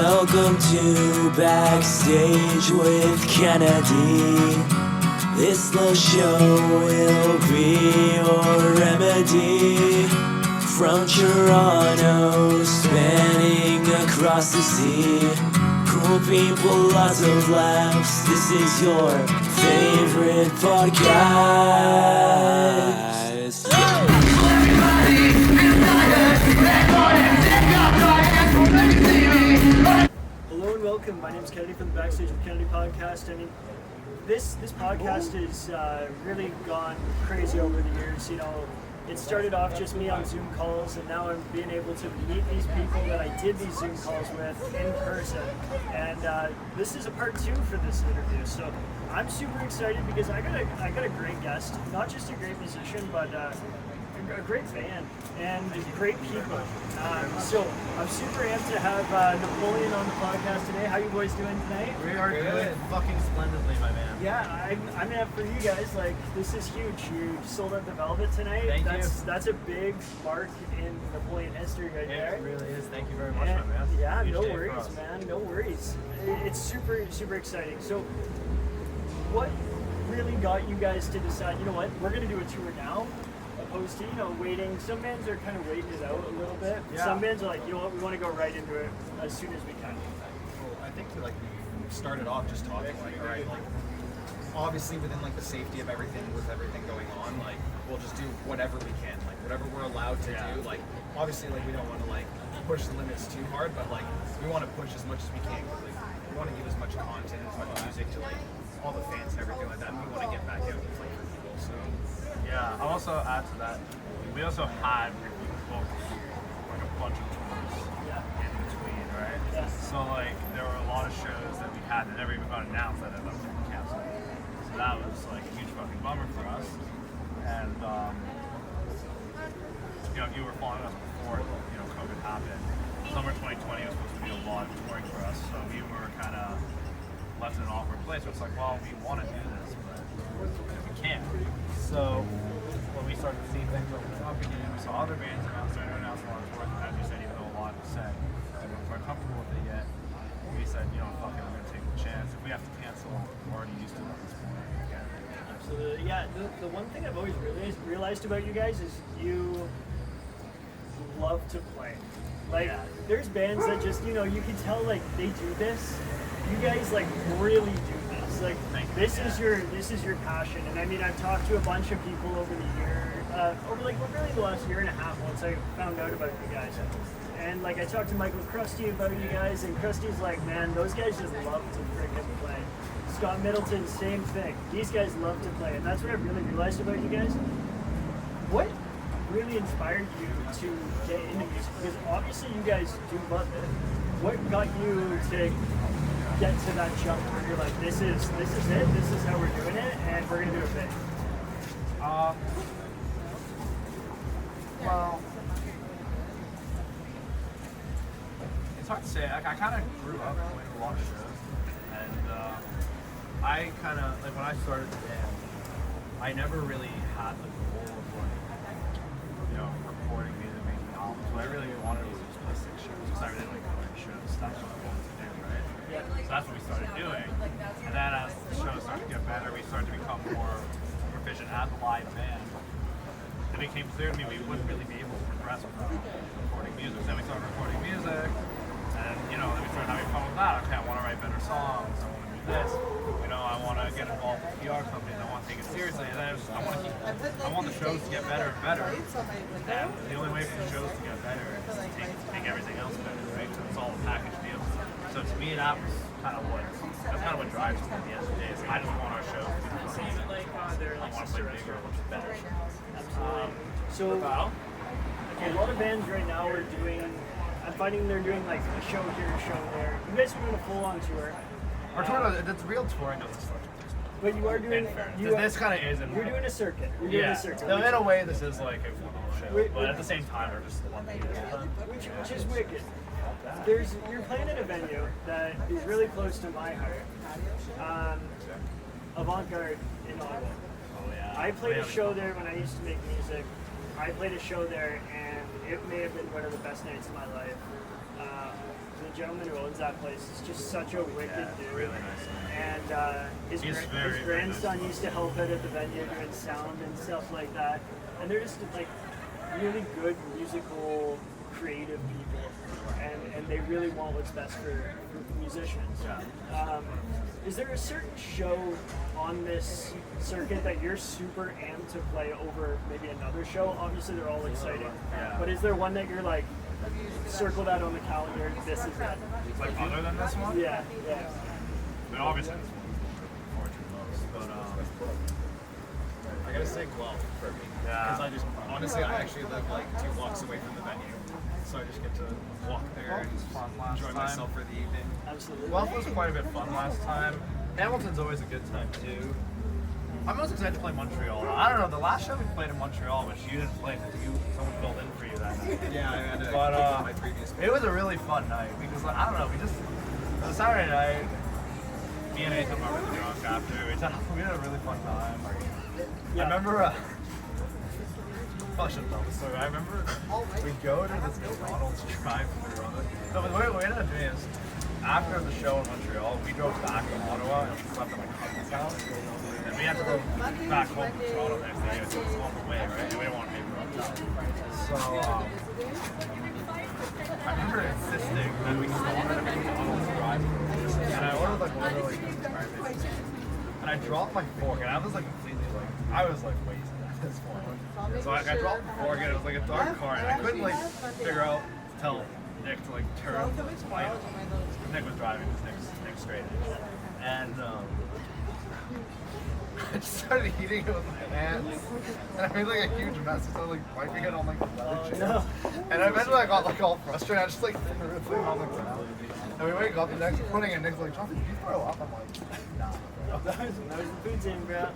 Welcome to Backstage with Kennedy. This little show will be your remedy. From Toronto, spanning across the sea. Cool people, lots of laughs. This is your favorite podcast. Hello and welcome. My name is Kennedy from the Backstage with Kennedy podcast. I mean, this podcast has really gone crazy over the years. You know, it started off just me on Zoom calls, and now I'm being able to meet these people that I did these Zoom calls with in person. And this is a part 2 for this interview. So I'm super excited because I got a great guest, not just a great musician, but a great band and great people. So I'm super amped to have Napoleon on the podcast today. How you boys doing tonight? We are doing fucking splendidly, my man. Yeah, I'm amped for you guys. Like, this is huge. You sold out the Velvet tonight. Thank you. That's a big mark in Napoleon history right there. It really is. Thank you very much, And, my man. yeah, Huge no day for worries, us. man. No worries. It's super, super exciting. So, what really got you guys to decide, you know what, we're going to do a tour now? Opposed to, you know, waiting. Some bands are kind of waiting it out a little bit. Yeah. Some bands are like, you know what, we want to go right into it as soon as we can. Well, I think we started off just talking like, all right, like obviously within like the safety of everything with everything going on, like we'll just do whatever we can, like whatever we're allowed to do. Like obviously like we don't want to like push the limits too hard, but like we want to push as much as we can. Like we want to give as much content, as much music to like all the fans and everything like that. And we want to get back out and play for people. So Yeah, I'll also add to that. We also had booked like a bunch of tours in between, right? Yeah. So like there were a lot of shows that we had that never even got announced that ended up getting canceled. So that was like a huge fucking bummer for us. And you know, if you were following us before, you know, COVID happened, summer 2020 was supposed to be a lot of touring for us. So we were kind of left in an awkward place. Where it's like, well, we want to do this, but we can't. So when we started to see things open up again, we saw other bands starting to announce a lot of tours, and as you said, even though a lot said they weren't quite comfortable with it yet, we said, you know, fuck it, we're gonna take the chance. If we have to cancel, we're already used to it at this point. Again. Absolutely. Yeah, the one thing I've always realized about you guys is you love to play. Like, there's bands that just, you know, you can tell like they do this. You guys like really do this. Like, this is your passion. And I mean, I've talked to a bunch of people over the year, over like really the last year and a half once I found out about you guys. And like I talked to Michael Krusty about you guys, and Krusty's like, man, those guys just love to freaking play. Scott Middleton, same thing. These guys love to play, and that's what I really realized about you guys. What really inspired you to get into music? Because obviously you guys do love it. What got you to get to that jump where you're like, this is it, this is how we're doing it, and we're gonna do it big? Well, it's hard to say. I kind of grew up going to a lot of shows, and I kind of, like when I started the band, I never really had the goal of like, you know, recording music, making albums. What I really wanted was just play 6 shows, because I really like going to shows. That's what I wanted to do, right? So that's what we started doing. And then as the shows started to get better, we started to become more proficient as a live band. It became clear to me we wouldn't really be able to progress without recording music. Then we started recording music, and you know, then we started having fun with that. Okay, I want to write better songs. I want to do this. You know, I want to get involved with PR companies. I want to take it seriously. And then I want the shows to get better and better. And the only way for the shows to get better is to make everything else better, right? So it's all a package deal. So to me, that's kind of what drives me at the end of the day. Is I just want our shows to be fun. I want to play bigger, better. So a lot of bands right now are doing, I'm finding they're doing like a show here, a show there. You guys are doing a full-on tour. Our tour, that's real touring doesn't start. But you are doing, This kind of is. you're doing a circuit. You're doing a circuit. No, in a way, this is like a one-off show, but at the same time, we're just one thing. Which is wicked. You're playing at a venue that is really close to my heart. Avant-Garde in Ottawa. Oh yeah. I played a show there when I used to make music. I played a show there, and it may have been one of the best nights of my life. The gentleman who owns that place is just such a wicked dude. Really nice. And his grandson used to help out at the venue doing sound and stuff like that. And they're just like really good musical, creative people, and they really want what's best for musicians. Yeah. Is there a certain show on this circuit that you're super amped to play over maybe another show? Obviously, they're all exciting, Yeah. but is there one that you're like, circle that on the calendar, this is it? Like other than this one? Yeah, yeah. I mean, obviously this one's forward to most, but I gotta say Guelph for me. Yeah. Because I just, honestly, I actually live like 2 blocks away from the venue. So I just get to walk there and was fun last enjoy time. myself for the evening. Absolutely. Guelph was quite a bit fun last time. Hamilton's always a good time too. I'm most excited to play Montreal. I don't know, the last show we played in Montreal, which you didn't play because someone filled in for you that night. Yeah, I had to But, kick out my previous It was a really fun night because, like, I don't know, it was a Saturday night. Me and Nathan were really drunk after. We had a really fun time. I remember, I shouldn't tell the story. I remember we go to this McDonald's drive-thru. So what we ended up doing is, after the show in Montreal, we drove back to Ottawa and slept at my cousin's house. And we had to go back home to Toronto the next day. It was on the way, right? And we didn't want to pay for hotel. So, I remember insisting that we go on a McDonald's drive-thru. And I ordered like literally and I dropped my fork, and I was like completely like, I was like wasted at this point. So I dropped the fork, and it was like a dark car, and I couldn't like figure out, tell Nick to like turn the light on. Nick was driving, it was Nick straight. And I just started eating it with my hands, and I made like a huge mess. So I was like wiping it on like the leather chair. And eventually I got like all frustrated. I just like threw it on the ground. And we wake up the next morning, and Nick's like, Jonathan, did you throw up? I'm like, nah. That was the food team, bro. Man.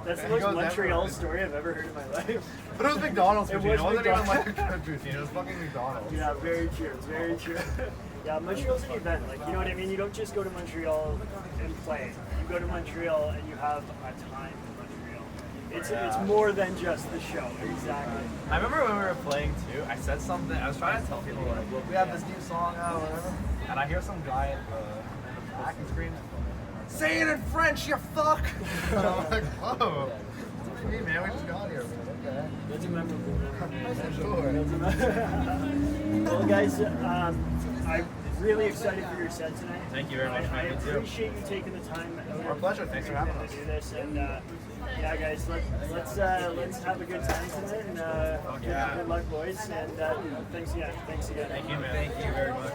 That's the And he most goes Montreal everywhere. story I've ever heard in my life. But it was McDonald's It poutine. was It wasn't even like McDonald's. a good poutine. It was fucking McDonald's. Yeah, very true, very true. Yeah, Montreal's an event. Like, you know what I mean? You don't just go to Montreal and play. You go to Montreal and you have a time in Montreal. It's more than just the show. Exactly. I remember when we were playing too, I said something, I was trying to tell people like, look, we have this new song out or whatever. And I hear some guy in the back and scream, say it in French, you fuck! And I'm like, whoa. Hey man, we just got here. Okay. That's a memorable moment. Sure. Well, guys, I'm really excited for your set tonight. Thank you very much, I man. Me too. appreciate you taking the time out Our pleasure. Thanks for having to us. do this. And yeah, guys, let's have a good time tonight. And yeah. good luck, boys. And thanks again. Thanks again. Thank you, man. Thank you very much.